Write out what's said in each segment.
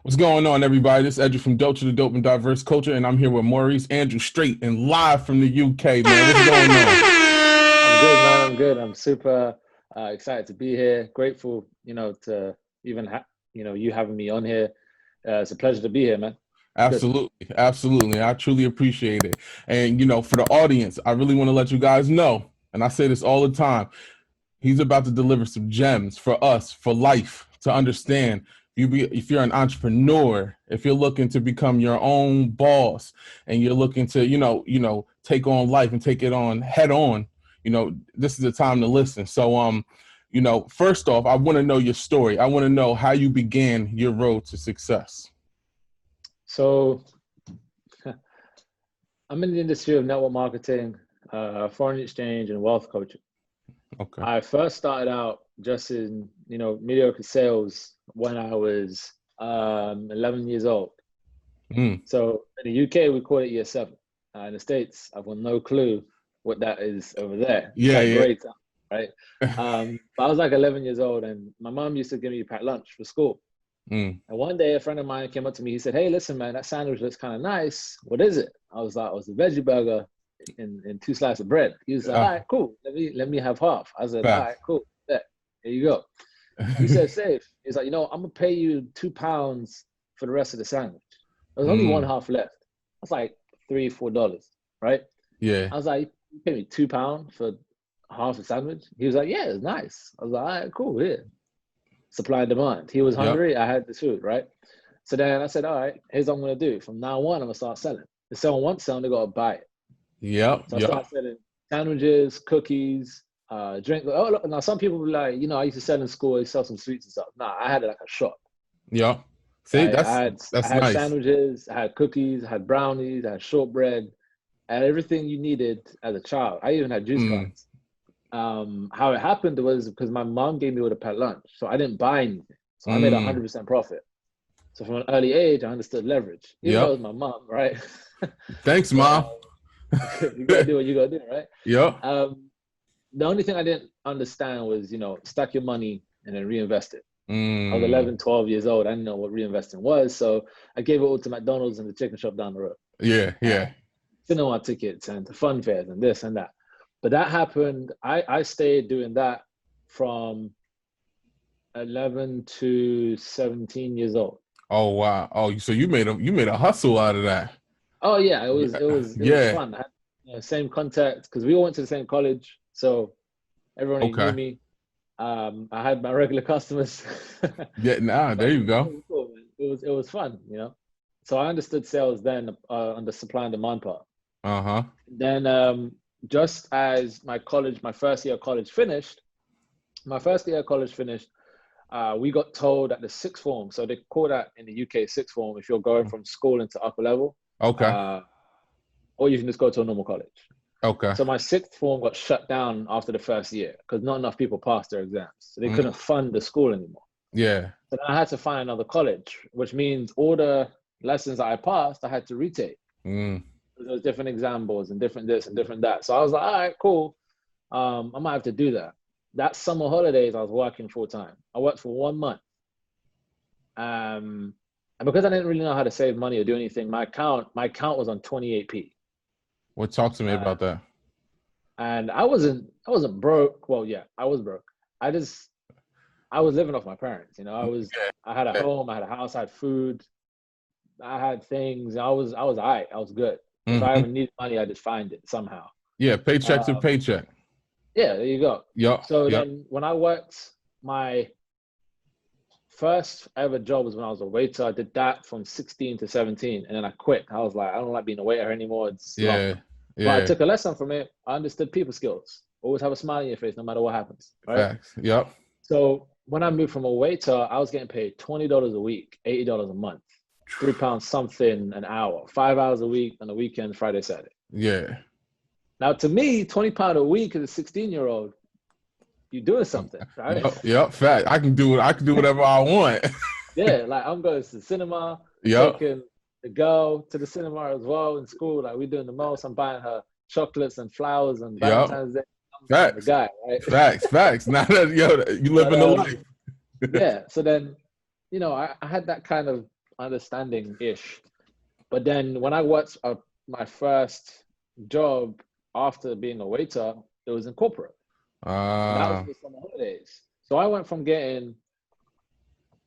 What's going on, everybody? This is Andrew from Dope to the Dope and Diverse Culture, and I'm here with Maurice Andrew, straight and live from the UK, man. What's going on? I'm good, man. I'm good. I'm super excited to be here. Grateful, to even you having me on here. It's a pleasure to be here, man. Absolutely, absolutely. I truly appreciate it. And for the audience, I really want to let you guys know, and I say this all the time, he's about to deliver some gems for us, for life, to understand. If you're an entrepreneur, if you're looking to become your own boss, and you're looking to take on life and take it on head on, this is the time to listen. So first off, I want to know your story. I want to know how you began your road to success. So I'm in the industry of network marketing, foreign exchange, and wealth coaching. Okay. I first started out just in mediocre sales when I was 11 years old. So in the UK we call it year 7. In the States I've got no clue what that is over there. Yeah, it's like yeah. Great time, right? But I was like 11 years old, and my mom used to give me packed lunch for school. And one day a friend of mine came up to me. He said, "Hey, listen, man, that sandwich looks kind of nice. What is it?" I was like, "It was a veggie burger in 2 slices of bread." He was like, "All right, cool. Let me have half." I said, "All right, cool. Yeah, here you go." He said, "Safe." He's like, "I'm gonna pay you £2 for the rest of the sandwich." There's only one half left. That's like $3-4, right? Yeah. I was like, "You pay me £2 for half a sandwich?" He was like, "Yeah, it's nice." I was like, "All right, cool. Here." Supply and demand. He was hungry. I had the food, right? So then I said, "All right, here's what I'm gonna do. From now on, I'm gonna start selling. If someone wants something, they gotta buy it." Yep. So I started selling sandwiches, cookies, drink. Oh, look, now some people be like, I used to sell in school. I used to sell some sweets and stuff. Nah, I had it like a shop. Yep. See, I that's had nice. sandwiches, I had cookies, I had brownies, I had shortbread, I had everything you needed as a child. I even had juice cards. How it happened was because my mom gave me all the packed lunch, so I didn't buy anything. So I made 100% profit. So from an early age, I understood leverage, even though it was my mom, right? Thanks, Mom. You gotta do what you gotta do, right? Yep. The only thing I didn't understand was, stack your money and then reinvest it. I was 11, 12 years old. I didn't know what reinvesting was. So I gave it all to McDonald's and the chicken shop down the road. Yeah. Cinema tickets and to fun fairs and this and that. But that happened. I stayed doing that from 11 to 17 years old. Oh wow. Oh, so you made a hustle out of that. Oh yeah, it was fun. I had same contacts because we all went to the same college, so everyone knew me. I had my regular customers. Yeah, there you go. It was cool, man. It was fun, So I understood sales then on the supply and demand part. Then just as my first year of college finished, we got told at the sixth form. So they call that in the UK sixth form if you're going from school into upper level. Okay. Or you can just go to a normal college. Okay. So my sixth form got shut down after the first year because not enough people passed their exams. So they couldn't fund the school anymore. Yeah. So then I had to find another college, which means all the lessons that I passed, I had to retake. There was different exam boards and different this and different that. So I was like, all right, cool. I might have to do that. That summer holidays, I was working full time. I worked for 1 month. And because I didn't really know how to save money or do anything, my account was on 28p. Well, talk to me about that. And I wasn't broke. Well, yeah, I was broke. I was living off my parents. I had a home, I had a house, I had food, I had things. I was all right. I was good. If I ever needed money, I just find it somehow. Yeah, paycheck to paycheck. Yeah, there you go. Yeah. So then when I worked, my first ever job was when I was a waiter. I did that from 16 to 17, and then I quit. I was like, I don't like being a waiter anymore. It's long. But I took a lesson from it. I understood people skills. Always have a smile on your face no matter what happens. Right? Facts. Yep. So when I moved from a waiter, I was getting paid $20 a week, $80 a month, £3 something an hour, 5 hours a week on the weekend, Friday, Saturday. Yeah. Now to me, £20 a week as a 16-year-old, you're doing something, right? Yep. Fact. I can do whatever I want. Yeah, like I'm going to the cinema, taking the girl to the cinema as well in school. Like we're doing the most. I'm buying her chocolates and flowers and Yep. Valentine's Day. I'm the Facts. guy, right? Facts. Now that you living the life. Yeah. So then, you know, I had that kind of understanding-ish. But then when I worked my first job after being a waiter, it was in corporate. And that was the summer holidays. So I went from getting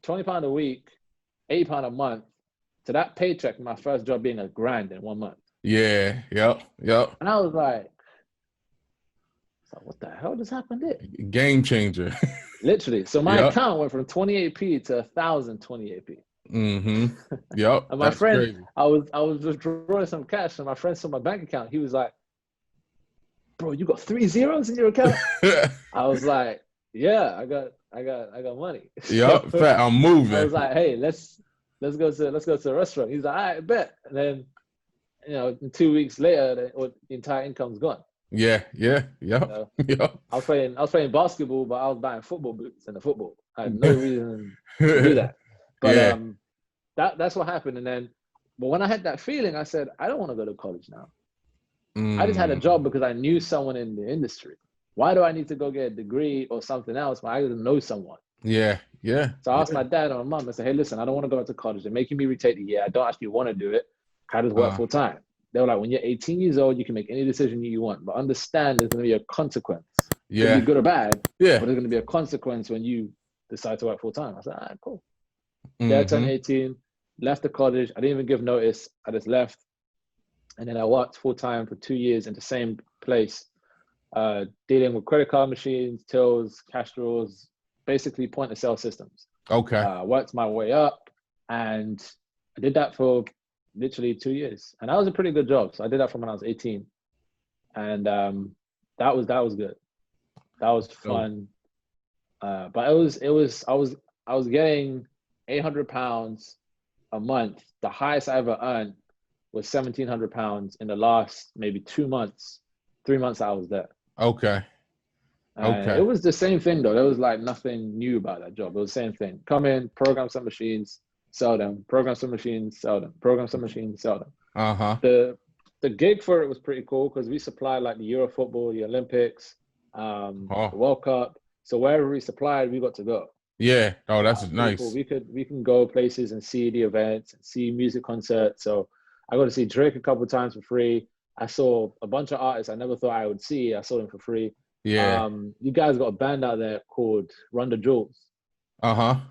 £20 a week, £80 a month, to that paycheck, my first job being $1,000 in 1 month. Yeah, yep. And I was like, what the hell just happened there? Game changer. Literally. So my account went from 28p to 1,028p. Mm-hmm. Yep. And my friend, crazy. I was just drawing some cash, and my friend saw my bank account. He was like, "Bro, you got 3 zeros in your account?" I was like, "Yeah, I got money." Yep. I'm moving. I was like, "Hey, let's go to a restaurant." He's like, "All right, bet." And then, you know, 2 weeks later, the entire income's gone. Yeah. You know? Yep. I was playing basketball, but I was buying football boots in the football. I had no reason to do that. But that's what happened. And then, but when I had that feeling, I said, I don't want to go to college now. I just had a job because I knew someone in the industry. Why do I need to go get a degree or something else when I didn't know someone? Yeah. So I asked my dad or my mom, I said, hey, listen, I don't want to go to college. They're making me retake the year. I don't actually want to do it. I just work full time. They were like, when you're 18 years old, you can make any decision you want, but understand there's going to be a consequence. Yeah. It can be good or bad. Yeah. But there's going to be a consequence when you decide to work full time. I said, all right, cool. Yeah, I turned 18, left the college. I didn't even give notice. I just left. And then I worked full time for 2 years in the same place, dealing with credit card machines, tills, cash drawers, basically point of sale systems. Okay. Worked my way up, and I did that for literally 2 years. And that was a pretty good job. So I did that from when I was 18. And that was good. That was fun. But I was getting £800 a month. The highest I ever earned was £1,700 in the last maybe 2 months, 3 months I was there. Okay. It was the same thing though. There was like nothing new about that job. It was the same thing. Come in, program some machines, sell them. Program some machines, sell them. Program some machines, sell them. The gig for it was pretty cool because we supplied like the Euro football, the Olympics, the World Cup. So wherever we supplied, we got to go. Yeah. Oh, that's nice. Cool. We can go places and see the events and see music concerts. So I got to see Drake a couple of times for free. I saw a bunch of artists I never thought I would see. I saw them for free. Yeah. You guys got a band out there called Run the Jewels. I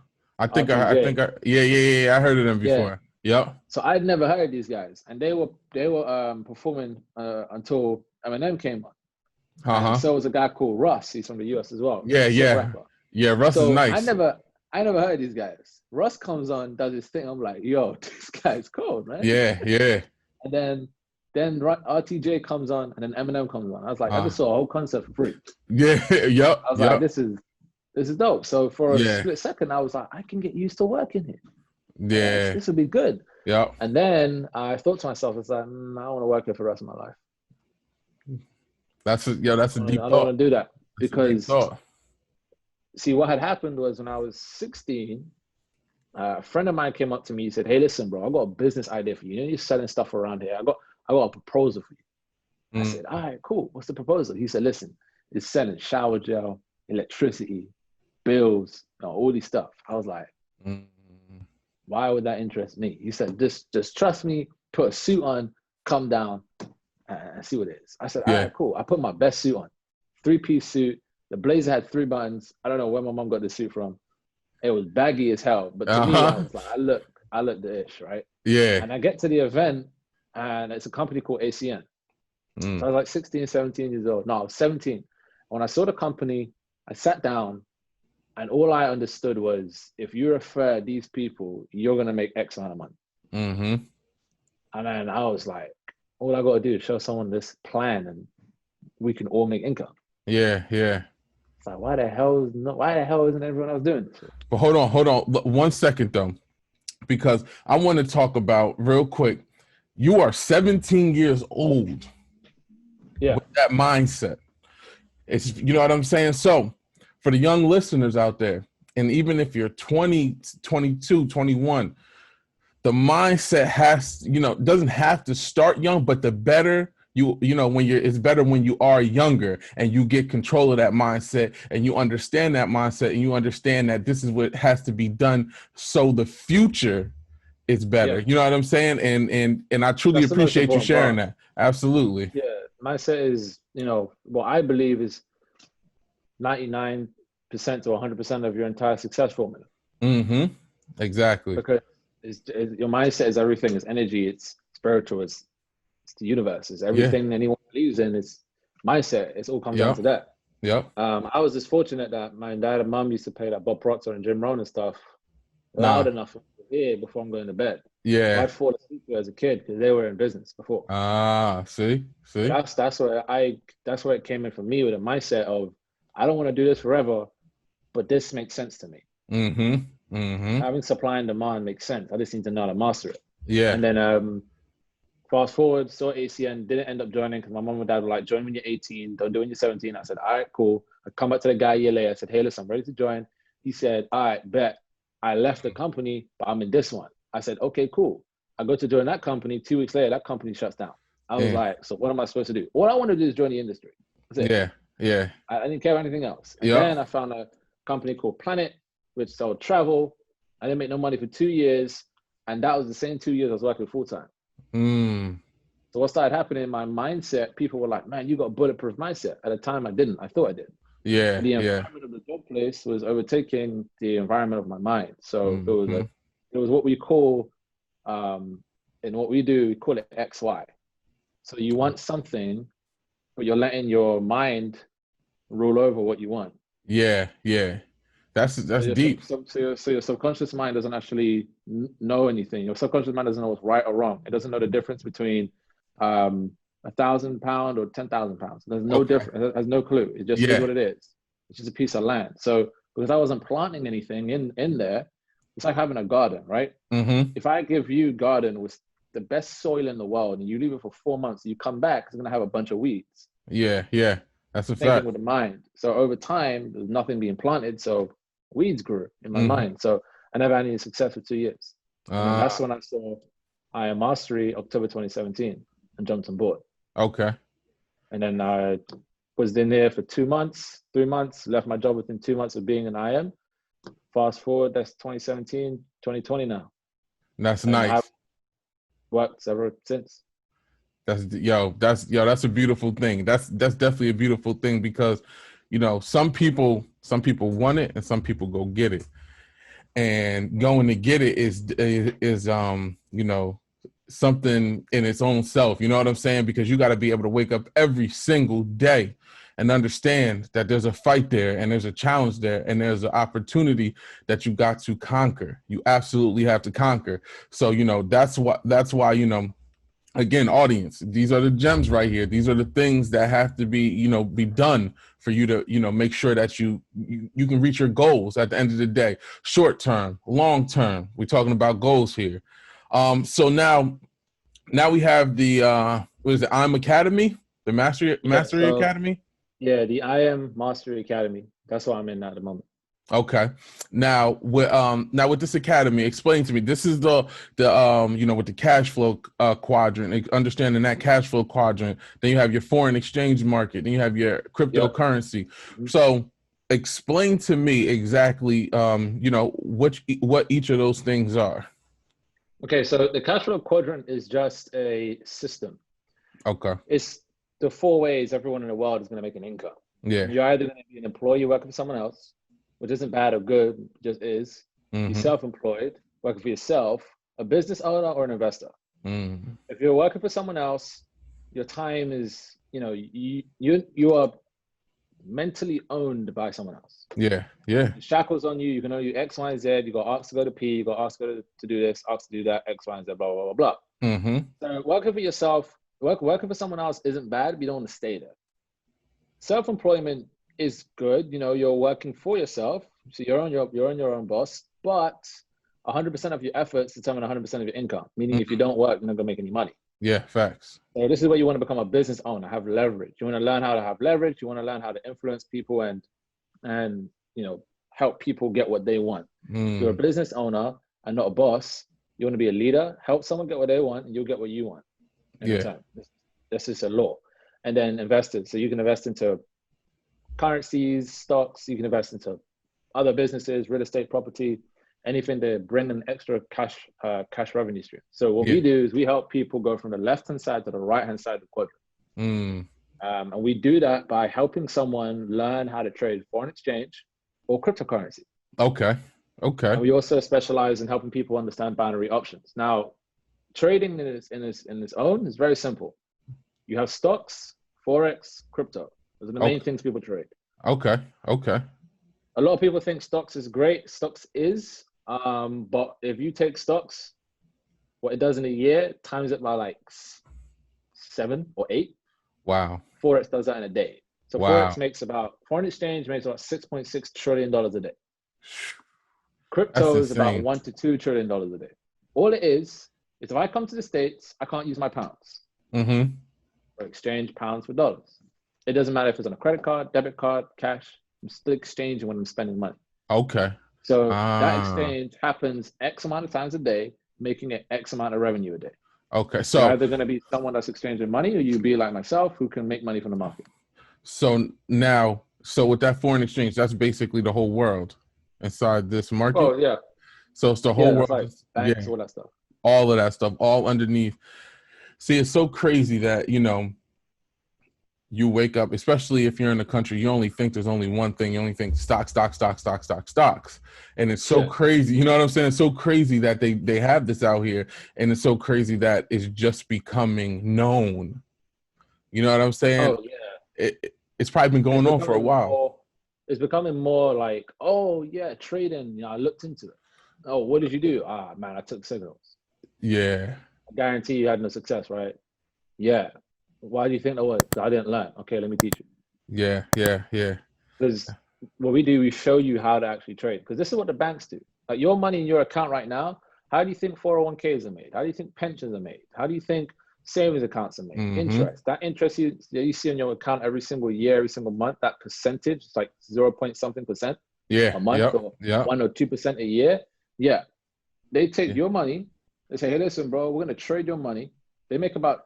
think I I heard of them before. Yeah. Yep. So I'd never heard these guys, and they were performing until Eminem came on. And so was a guy called Russ. He's from the US as well. Yeah, Russ is nice. I never heard these guys. Russ comes on, does his thing. I'm like, yo, this guy's cool, man. Yeah. And then RTJ comes on, and then Eminem comes on. I was like, I just saw a whole concert for free. Yeah, yep. I was like, this is dope. So for a split second, I was like, I can get used to working here. Yeah. This would be good. Yeah. And then I thought to myself, it's like, I don't want to work here for the rest of my life. That's a deep thought. I don't want to do that because see, what had happened was when I was 16, a friend of mine came up to me. He said, hey, listen, bro, I got a business idea for you. You know, you're selling stuff around here. I got a proposal for you. I said, all right, cool. What's the proposal? He said, listen, it's selling shower gel, electricity, bills, all these stuff. I was like, why would that interest me? He said, just trust me, put a suit on, come down and see what it is. I said, all right, cool. I put my best suit on, 3-piece suit. The blazer had 3 buttons. I don't know where my mom got the suit from. It was baggy as hell. But to me, I was like, I look the ish, right? Yeah. And I get to the event, and it's a company called ACN. So I was like 16, 17 years old. No, I was 17. When I saw the company, I sat down, and all I understood was, if you refer these people, you're going to make X amount of money. And then I was like, all I got to do is show someone this plan, and we can all make income. Yeah. It's like, why the hell isn't everyone else doing this? But hold on. 1 second though, because I want to talk about real quick. You are 17 years old. Yeah. With that mindset. It's, you know what I'm saying? So for the young listeners out there, and even if you're 20, 22, 21, the mindset doesn't have to start young, but the better you know, when it's better when you are younger and you get control of that mindset and you understand that mindset and you understand that this is what has to be done so the future is better. Yeah, You know what I'm saying? And I truly that's the most appreciate you important sharing part. that. Absolutely. Yeah, mindset is, what I believe is 99% to 100% of your entire success formula. Mm-hmm. Exactly. Because your mindset is everything. It's energy. It's spiritual. It's the universe. It's Yeah. everything anyone believes in. It's mindset. It's all comes down Yep. to that. Yep. I was just fortunate that my dad and mom used to play that Bob Proctor and Jim Rohn and stuff loud Nah. enough for me to hear before I'm going to bed. Yeah. I'd fall asleep as a kid because they were in business before. Ah, see? So See? that's where it came in for me, with a mindset of, I don't want to do this forever, but this makes sense to me. Mm-hmm. Mm-hmm. Having supply and demand makes sense. I just need to know how to master it. Yeah. And then fast forward, saw ACN, didn't end up joining because my mom and dad were like, join when you're 18, don't do it when you're 17. I said, all right, cool. I come back to the guy a year later. I said, hey, listen, I'm ready to join. He said, all right, bet. I left the company, but I'm in this one. I said, okay, cool. I go to join that company. 2 weeks later, that company shuts down. I was Yeah. like, so what am I supposed to do? All I want to do is join the industry. That's it. Yeah. Yeah. I didn't care about anything else. And Yep. then I found a company called Planet, which sold travel. I didn't make no money for 2 years. And that was the same 2 years I was working full time. Mm. So what started happening in my mindset, people were like, man, you got a bulletproof mindset. At the time, I didn't. I thought I did. Yeah. And the Yeah. environment of the job place was overtaking the environment of my mind. So Mm-hmm. it was what we call, in what we do, we call it XY. So you want something, but you're letting your mind rule over what you want. Yeah. Yeah. That's deep. So your subconscious mind doesn't actually know anything. Your subconscious mind doesn't know what's right or wrong. It doesn't know the difference between £1,000 or 10,000 pounds. There's no Okay. difference. It has no clue. It just is Yeah. what it is. It's just a piece of land. So because I wasn't planting anything in there, it's like having a garden, right? Mm-hmm. If I give you garden with the best soil in the world and you leave it for 4 months, you come back, it's gonna have a bunch of weeds. Yeah. Yeah. That's a Same thing fact. with the mind. So over time, there's nothing being planted, so weeds grew in my Mm-hmm. mind. So I never had any success for 2 years. And then that's Ah. when I saw I Am Mastery, October 2017, and jumped on board. Okay. And then I was in there for 2 months, 3 months, left my job within 2 months of being an IM. Fast forward, that's 2017, 2020 now. That's And I've nice. worked ever since. That's a beautiful thing. That's definitely a beautiful thing because, you know, some people want it and some people go get it. And going to get it is you know, something in its own self. You know what I'm saying? Because you got to be able to wake up every single day and understand that there's a fight there and there's a challenge there and there's an opportunity that you got to conquer. You absolutely have to conquer. So, you know, that's why, you know, again, audience, these are the gems right here. These are the things that have to be, you know, be done for you to, you know, make sure that you can reach your goals at the end of the day. Short term, long term. We're talking about goals here. So now we have the what is it, I'm Academy, the Mastery So Academy. yeah, the IM Mastery Academy. That's what I'm in at the moment. Okay. Now with this academy, explain to me. This is the you know, with the cash flow quadrant, understanding that cash flow quadrant. Then you have your foreign exchange market. Then you have your Yep. cryptocurrency. Mm-hmm. So explain to me exactly you know, what each of those things are. Okay, so the cash flow quadrant is just a system. Okay. It's the 4 ways everyone in the world is going to make an income. Yeah. You're either going to be an employee working for someone else, which isn't bad or good, just is. Mm-hmm. Be self-employed, working for yourself, a business owner or an investor. Mm-hmm. If you're working for someone else, your time is, you know, you are mentally owned by someone else. Yeah. Yeah. The shackles on you. You can only do X, Y, and Z. You got asked to go to P. You got asked to do this, asked to do that, X, Y, and Z, blah, blah, blah, blah. Mm-hmm. So working for yourself, working for someone else isn't bad, but you don't want to stay there. Self-employment is good. You know, you're working for yourself, so you're on your own boss, but 100% of your efforts determine 100% of your income. Meaning, if you don't work, you're not gonna make any money. Yeah. Facts. So this is where you want to become a business owner, have leverage. You want to learn how to have leverage. You want to learn how to influence people and you know, help people get what they want. If you're a business owner and not a boss, you want to be a leader, help someone get what they want, and you'll get what you want in return. That's just a law. And then investors. So you can invest into currencies, stocks, you can invest into other businesses, real estate, property, anything to bring an extra cash revenue stream. So what we do is we help people go from the left-hand side to the right-hand side of the quadrant. And we do that by helping someone learn how to trade foreign exchange or cryptocurrency. Okay. And we also specialize in helping people understand binary options. Now, trading in its own is very simple. You have stocks, forex, crypto. Those are the main things people trade. Okay. A lot of people think stocks is great. Stocks is, but if you take stocks, what it does in a year, times it by like 7 or 8. Wow. Forex does that in a day. So wow. Foreign exchange makes about $6.6 trillion a day. Crypto is about $1 to $2 trillion a day. All it is if I come to the States, I can't use my pounds. Or exchange pounds for dollars. It doesn't matter if it's on a credit card, debit card, cash. I'm still exchanging when I'm spending money. Okay. So that exchange happens X amount of times a day, making it X amount of revenue a day. Okay. So you're either going to be someone that's exchanging money, or you be like myself, who can make money from the market. So now, with that foreign exchange, that's basically the whole world inside this market. Oh yeah. So it's the whole world. Like banks, all that stuff. All of that stuff, all underneath. See, it's so crazy that, you wake up, especially if you're in the country, you only think there's only one thing. You only think stocks. And it's so crazy. You know what I'm saying? It's so crazy that they have this out here. And it's so crazy that it's just becoming known. You know what I'm saying? Oh, yeah. It's probably been going on for a while. It's becoming more like, oh, yeah, trading. I looked into it. Oh, what did you do? Man, I took signals. Yeah. I guarantee you had no success, right? Yeah. Why do you think that was? I didn't learn. Okay, let me teach you. Yeah. Because what we do, we show you how to actually trade. Because this is what the banks do. Like your money in your account right now, how do you think 401ks are made? How do you think pensions are made? How do you think savings accounts are made? Interest. That interest you see on your account every single year, every single month, that percentage, it's like 0 point something percent a month or 1 or 2% a year. Yeah. They take your money. They say, hey, listen, bro, we're going to trade your money. They make about,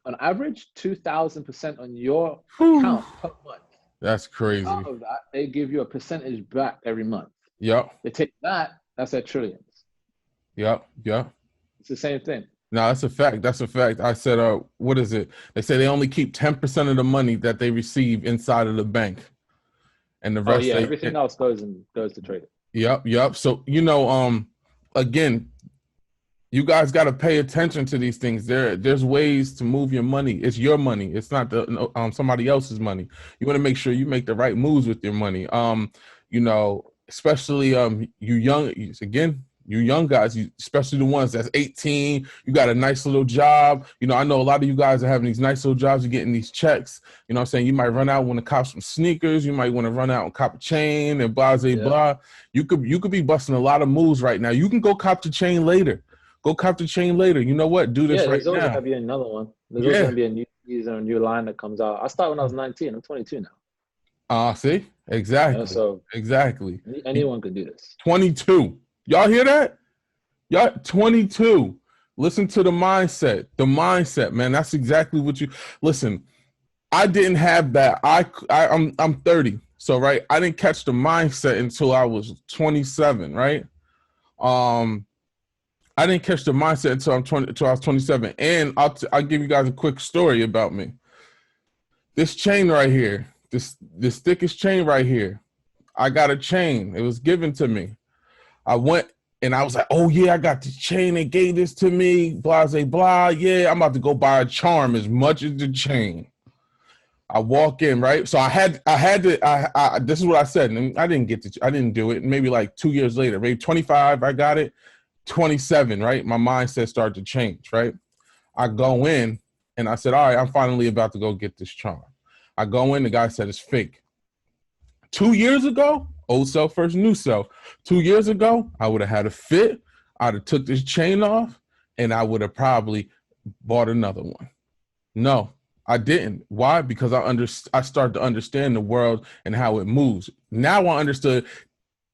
on average, 2,000% on your account per month. That's crazy. Out of that, they give you a percentage back every month. Yep. They take that's their trillions. Yep. It's the same thing. No, that's a fact. I said, what is it? They say they only keep 10% of the money that they receive inside of the bank. And the rest, everything else goes to trading. Yep. So, again, you guys got to pay attention to these things. There's ways to move your money. It's your money. It's not somebody else's money. You want to make sure you make the right moves with your money. Especially you young guys, especially the ones that's 18, you got a nice little job. I know a lot of you guys are having these nice little jobs. You're getting these checks. You know what I'm saying? You might run out, want to cop some sneakers. You might want to run out and cop a chain and blah. You could be busting a lot of moves right now. You can go cop the chain later. You know what? Do this right now. There's always going to be another one. There's always going to be a new season, a new line that comes out. I started when I was 19. I'm 22 now. See? Exactly. So exactly. Anyone could do this. 22. Y'all hear that? Y'all 22. Listen to the mindset. The mindset, man. That's exactly what you listen. I didn't have that. I'm 30. So right, I didn't catch the mindset until I was 27, right? I didn't catch the mindset until I was 27. And I'll give you guys a quick story about me. This chain right here, this thickest chain right here, I got a chain. It was given to me. I went and I was like, oh yeah, I got the chain. They gave this to me, blah, blah. Yeah, I'm about to go buy a charm as much as the chain. I walk in, right? So I had to, this is what I said. And I didn't do it. Maybe like 2 years later, maybe 25, I got it. 27, right? My mindset started to change, right? I go in and I said, all right, I'm finally about to go get this charm. I go in, the guy said it's fake. 2 years ago, old self versus new self. 2 years ago, I would have had a fit. I'd have took this chain off and I would have probably bought another one. No, I didn't. Why? Because I started to understand the world and how it moves. Now I understood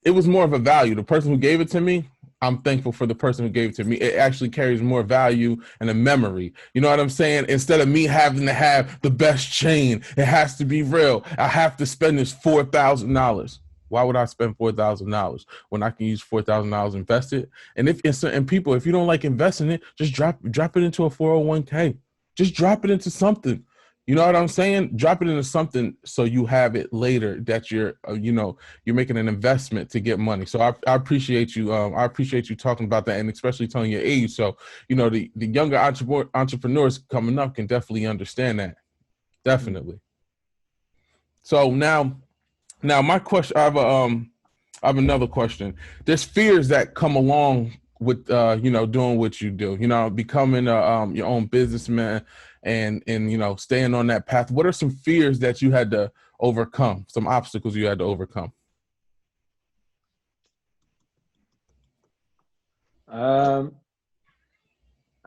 it was more of a value. The person who gave it to me, I'm thankful for the person who gave it to me. It actually carries more value and a memory. You know what I'm saying? Instead of me having to have the best chain, it has to be real. I have to spend this $4,000. Why would I spend $4,000 when I can use $4,000 invested? And if it's certain people, if you don't like investing it, just drop it into a 401k. Just drop it into something. You know what I'm saying? Drop it into something so you have it later that you're making an investment to get money. So I appreciate you. I appreciate you talking about that, and especially telling your age. So, the younger entrepreneurs coming up can definitely understand that. Definitely. So now my question, I have another question. There's fears that come along with doing what you do, becoming your own businessman and staying on that path. What are some fears that you had to overcome, some obstacles you had to overcome? I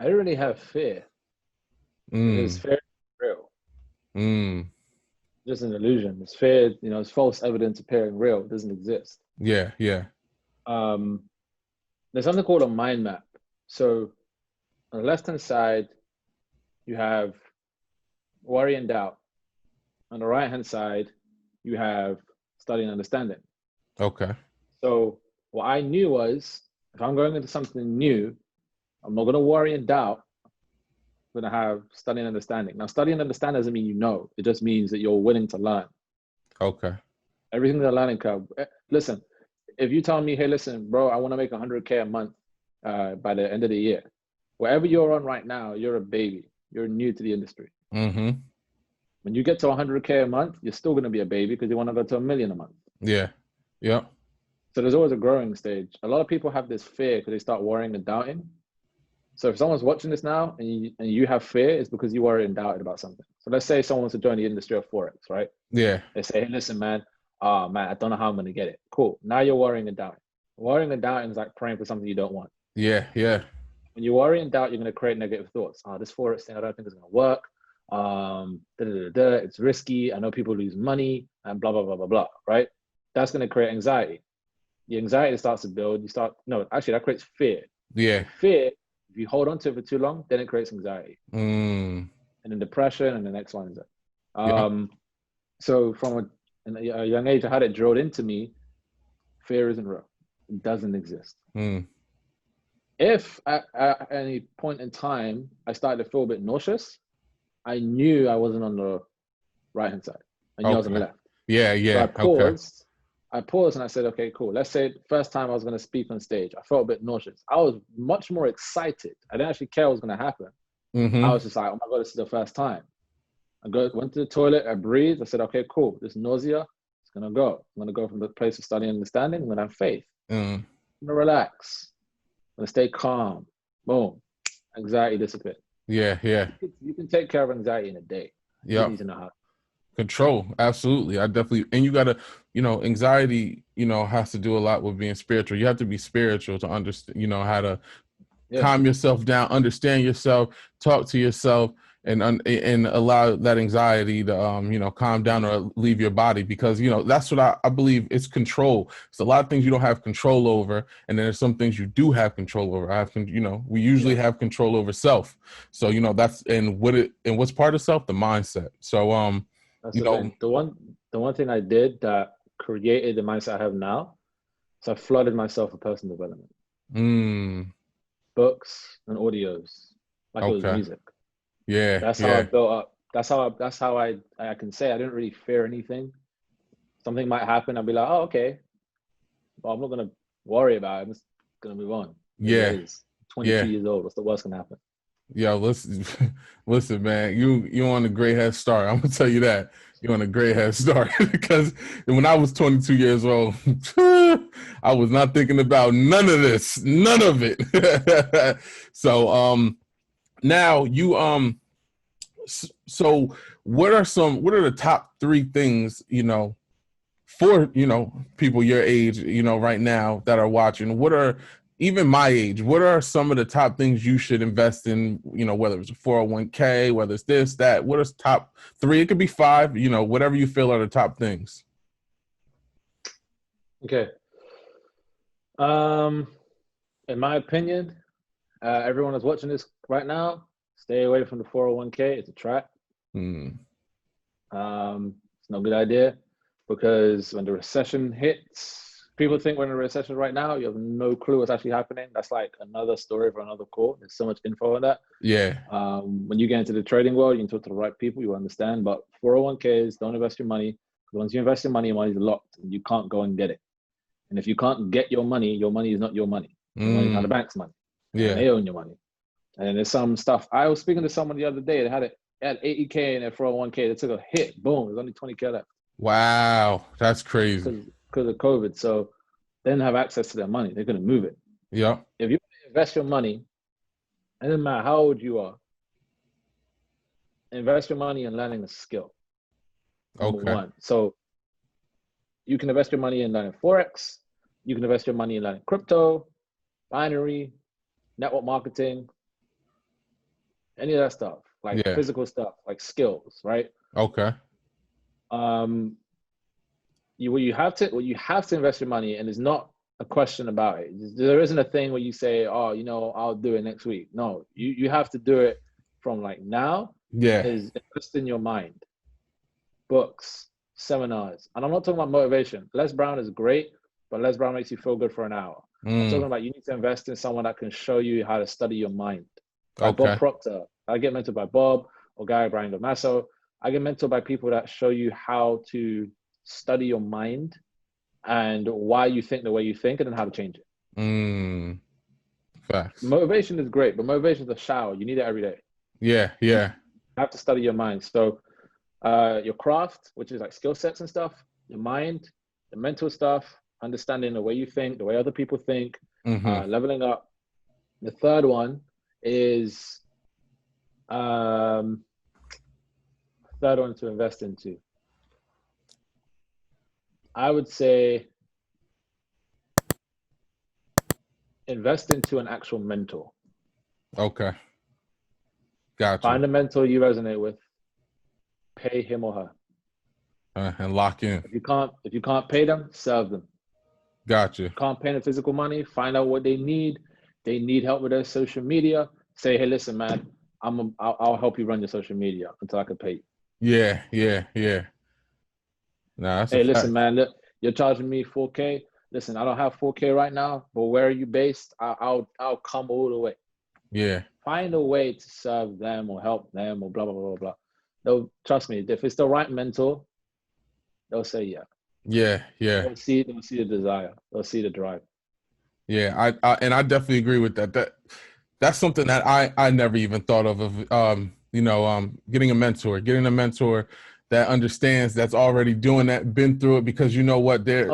don't really have fear because fear is real. Just an illusion. It's fear, it's false evidence appearing real. It doesn't exist. Yeah. There's something called a mind map. So on the left-hand side, you have worry and doubt. On the right-hand side, you have study and understanding. Okay. So what I knew was, if I'm going into something new, I'm not going to worry and doubt. I'm going to have study and understanding. Now, study and understand doesn't mean you know. It just means that you're willing to learn. Okay. Everything in the learning curve. Listen, if you tell me, hey, listen, bro, I want to make 100K a month by the end of the year. Wherever you're on right now, you're a baby. You're new to the industry. Mm-hmm. When you get to 100K a month, you're still going to be a baby because you want to go to $1 million a month. Yeah. Yep. So there's always a growing stage. A lot of people have this fear because they start worrying and doubting. So if someone's watching this now and you have fear, it's because you worry and doubted about something. So let's say someone wants to join the industry of Forex, right? Yeah. They say, hey, listen, man, I don't know how I'm going to get it. Cool. Now you're worrying and doubting. Worrying and doubting is like praying for something you don't want. Yeah. When you worry and doubt, you're going to create negative thoughts. This Forex thing, I don't think it's going to work. It's risky. I know people lose money and blah, blah, blah, blah, blah, right? That's going to create anxiety. The anxiety starts to build. That creates fear. Yeah. Fear, if you hold on to it for too long, then it creates anxiety. And then depression, and the next one is that. So from a young age, I had it drilled into me, fear isn't real. It doesn't exist. If at any point in time, I started to feel a bit nauseous, I knew I wasn't on the right-hand side. I knew I was on the left. Yeah. So I paused and I said, okay, cool. Let's say the first time I was going to speak on stage, I felt a bit nauseous. I was much more excited. I didn't actually care what was going to happen. I was just like, oh my God, this is the first time. Went to the toilet, I breathed. I said, okay, cool. This nausea, it's going to go. I'm going to go from the place of study and understanding. I'm going to have faith. I'm going to relax. I'm going to stay calm. Boom. Anxiety disappeared. Yeah. You can take care of anxiety in a day. You need to know how. Control. Absolutely. And you gotta, anxiety, has to do a lot with being spiritual. You have to be spiritual to understand, how to calm yourself down, understand yourself, talk to yourself, and allow that anxiety to, calm down or leave your body, because, that's what I believe it's control. It's a lot of things you don't have control over. And then there's some things you do have control over. We usually have control over self. So, what's part of self? The mindset. So, that's the one thing I did that created the mindset I have now. So I flooded myself with personal development. Books and audios, like it was music. Yeah. That's how I built up. That's how I can say I didn't really fear anything. Something might happen. I'll be like, oh, okay. Well, I'm not gonna worry about it. I'm just gonna move on. Maybe 22 years old. What's the worst can happen? Yo, listen, man, you on a great head start. I'm gonna tell you that you're on a great head start, because when I was 22 years old, I was not thinking about none of it. So, now you, so what are the top 3 things, for, people your age, right now that are watching? What are, even my age, what are some of the top things you should invest in, whether it's a 401k, whether it's this, that, what is top 3? It could be 5, whatever you feel are the top things. Okay. In my opinion, everyone that's watching this right now, stay away from the 401k. It's a trap. It's no good idea, because when the recession hits, people think we're in a recession right now. You have no clue what's actually happening. That's like another story for another call. There's so much info on that. Yeah. When you get into the trading world, you can talk to the right people, you understand. But 401ks, don't invest your money. Because once you invest your money's locked and you can't go and get it. And if you can't get your money is not your money. Your money's not the bank's money. Yeah. And they own your money. And there's some stuff. I was speaking to someone the other day that had 80K in their 401k. They took a hit. Boom. There's only 20K left. Wow. That's crazy. Because of COVID. So they didn't have access to their money. They're going to move it. Yeah. If you invest your money, it doesn't matter how old you are, invest your money in learning a skill. Number one. So you can invest your money in learning Forex. You can invest your money in learning crypto, binary, network marketing, any of that stuff, like physical stuff, like skills, right? Okay. What you have to invest your money, and there's not a question about it. There isn't a thing where you say, oh, I'll do it next week. No, you have to do it from like now. Yeah. Is invest in your mind. Books, seminars. And I'm not talking about motivation. Les Brown is great, but Les Brown makes you feel good for an hour. I'm talking about you need to invest in someone that can show you how to study your mind. Like Bob Proctor. I get mentored by Bob or Gary Brian Gamasso. I get mentored by people that show you how to study your mind and why you think the way you think and then how to change it. Facts. Motivation is great, but motivation is a shower. You need it every day. Yeah. Yeah. You have to study your mind. So your craft, which is like skill sets and stuff, your mind, the mental stuff, understanding the way you think, the way other people think, leveling up. The third one is third one to invest into. I would say invest into an actual mentor. Okay. Gotcha. Find a mentor you resonate with. Pay him or her. And lock in. If you can't pay them, serve them. Gotcha. If you can't pay them physical money, find out what they need. They need help with their social media. Say, hey, listen, man, I'll help you run your social media until I can pay you. Yeah. Nah, that's hey, listen, man, look, you're charging me 4K. Listen, I don't have 4K right now, but where are you based? I'll come all the way. Yeah. Find a way to serve them or help them or blah, blah, blah, blah. They'll trust me. If it's the right mentor, they'll say yeah. Yeah. They'll see the desire. They'll see the drive. Yeah, I definitely agree with that. That's something that I never even thought of getting a mentor that understands, that's already doing that, been through it, because you know what, they're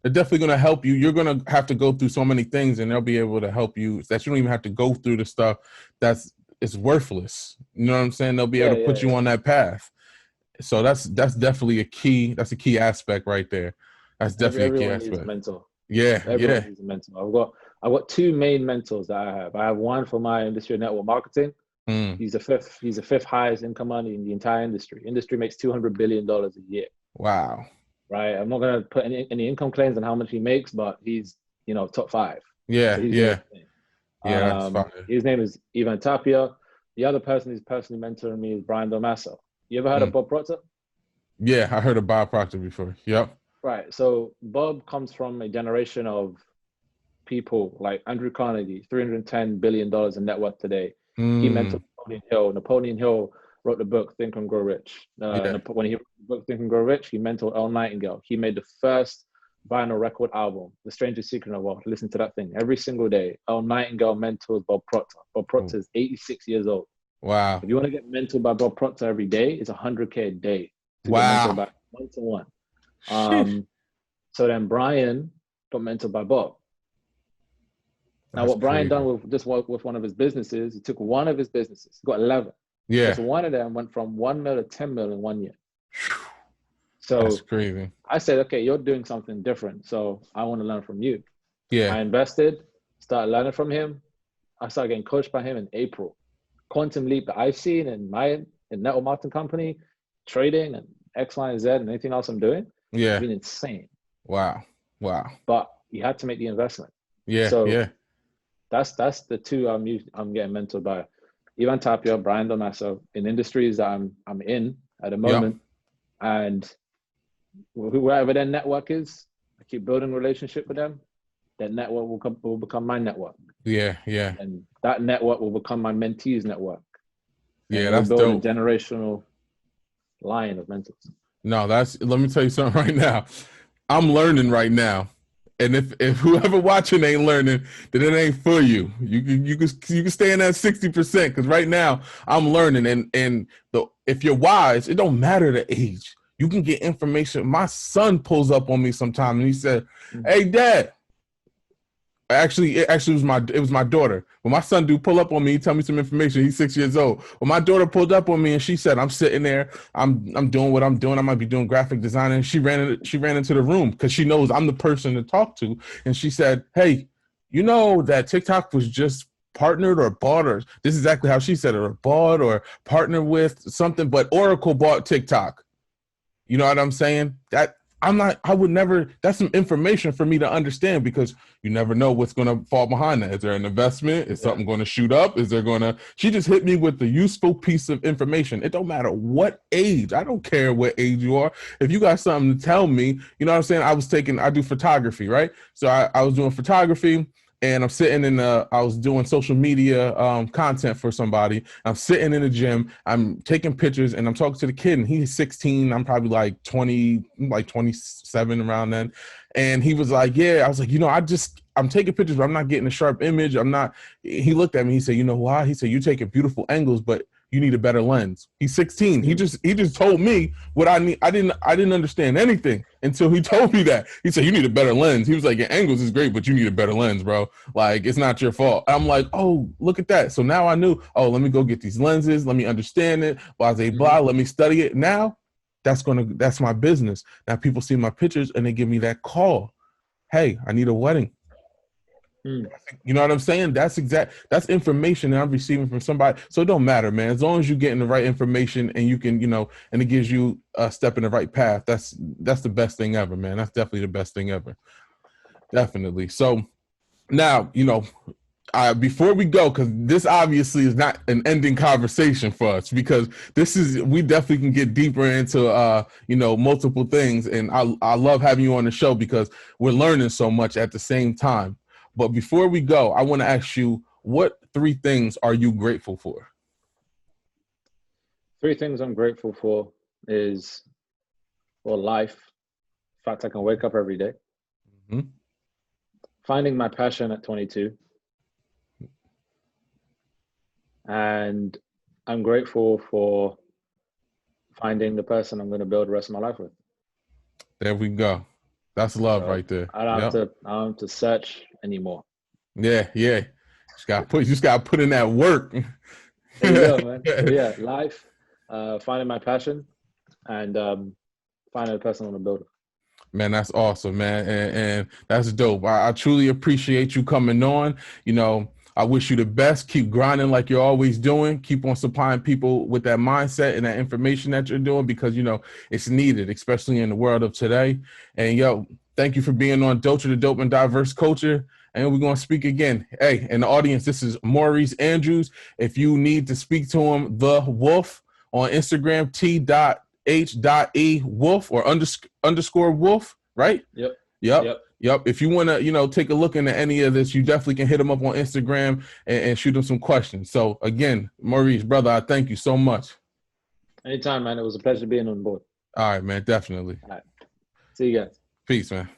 definitely gonna help you. You're gonna have to go through so many things, and they'll be able to help you that you don't even have to go through the stuff it's worthless. You know what I'm saying? They'll be able to put you on that path. So that's definitely a key. That's a key aspect right there. That's definitely a key aspect. Needs a mentor. Yeah, Everyone needs a mentor. I've got two main mentors that I have. I have one for my industry network marketing. He's the fifth highest income earner in the entire industry. Industry makes $200 billion a year. Wow. Right. I'm not gonna put any income claims on how much he makes, but he's top 5. Yeah, so that's fine. His name is Ivan Tapia. The other person who's personally mentoring me is Brian Domasso. You ever heard of Bob Proctor? Yeah, I heard of Bob Proctor before. Yep. Right. So Bob comes from a generation of people like Andrew Carnegie, $310 billion in net worth today. He mentored Napoleon Hill. Napoleon Hill wrote the book Think and Grow Rich. When he wrote the book Think and Grow Rich, he mentored Earl Nightingale. He made the first vinyl record album, The Strangest Secret in the World. Listen to that thing every single day. Earl Nightingale mentors Bob Proctor. Bob Proctor is 86 years old. Wow. If you want to get mentored by Bob Proctor every day, it's $100K a day. Wow. Get mentored by one-to-one. So then Brian got mentored by Bob. Now, what Brian done with one of his businesses, he took one of his businesses, he got 11. Yeah. Just one of them went from 1 mil to 10 mil in 1 year. So that's crazy. I said, okay, you're doing something different, so I want to learn from you. Yeah. I invested, started learning from him. I started getting coached by him in April. Quantum leap that I've seen in network marketing company, trading and X, Y, and Z and anything else I'm doing. Yeah. It's been insane. Wow. But you had to make the investment. Yeah. So yeah. That's the two I'm getting mentored by. Ivan Tapia, Brian Donasso, in industries that I'm in at the moment. And whoever their network is, I keep building relationship with them. That network will become my network. Yeah, yeah. And that network will become my mentees' network. Yeah, and that's we'll build dope. a generational line of mentors. No, let me tell you something right now. I'm learning right now. And if whoever watching ain't learning, then it ain't for you. You can stay in that 60%, because right now I'm learning. And if you're wise, it don't matter the age. You can get information. My son pulls up on me sometime and he said, "Hey, Dad." Actually, it was my daughter. When my son do pull up on me, he tell me some information. He's 6 years old. When my daughter pulled up on me and she said, "I'm sitting there, I'm doing what I'm doing. I might be doing graphic design." And she ran into the room because she knows I'm the person to talk to. And she said, "Hey, you know that TikTok was just partnered or bought, or this is exactly how she said it, or bought or partnered with something, but Oracle bought TikTok." You know what I'm saying? I would never, that's some information for me to understand, because you never know what's going to fall behind that. Is there an investment? Is something going to shoot up? She just hit me with the useful piece of information. It don't matter what age. I don't care what age you are. If you got something to tell me, you know what I'm saying? I do photography, right? So I was doing photography. And I'm sitting I was doing social media content for somebody. I'm sitting in the gym. I'm taking pictures and I'm talking to the kid, and he's 16. I'm probably like 20, like 27 around then. And he was like, "Yeah." I was like, "I'm taking pictures, but I'm not getting a sharp image. He looked at me. He said, "You know why?" He said, "You're taking beautiful angles, but you need a better lens." He's 16. He just told me what I need. I didn't understand anything until he told me that. He said, "You need a better lens." He was like, "Your angles is great, but you need a better lens, bro. Like, it's not your fault." I'm like, "Oh, look at that." So now I knew, oh, let me go get these lenses. Let me understand it. Blah, blah, blah. Let me study it. Now that's my business. Now people see my pictures and they give me that call. "Hey, I need a wedding." You know what I'm saying? That's information that I'm receiving from somebody. So it don't matter, man. As long as you're getting the right information and you can, and it gives you a step in the right path, that's the best thing ever, man. That's definitely the best thing ever. Definitely. So now, before we go, because this obviously is not an ending conversation for us, because we definitely can get deeper into multiple things, and I love having you on the show because we're learning so much at the same time. But before we go, I want to ask you, what 3 things are you grateful for? 3 things I'm grateful for is for life. The fact I can wake up every day. Finding my passion at 22. And I'm grateful for finding the person I'm going to build the rest of my life with. There we go. That's love right there. I don't have to search anymore. Yeah. You just got to put in that work. There you go, man. So yeah, life, finding my passion, and finding the person I want to build it. Man, that's awesome, man. And that's dope. I truly appreciate you coming on. I wish you the best. Keep grinding like you're always doing. Keep on supplying people with that mindset and that information that you're doing, because, it's needed, especially in the world of today. And thank you for being on Dope the Dope and Diverse Culture. And we're going to speak again. Hey, in the audience, this is Maurice Andrews. If you need to speak to him, The Wolf on Instagram, T.H.E. Wolf or underscore Wolf, right? Yep. If you want to, take a look into any of this, you definitely can hit him up on Instagram and shoot him some questions. So again, Maurice, brother, I thank you so much. Anytime, man. It was a pleasure being on board. All right, man. Definitely. All right. See you guys. Peace, man.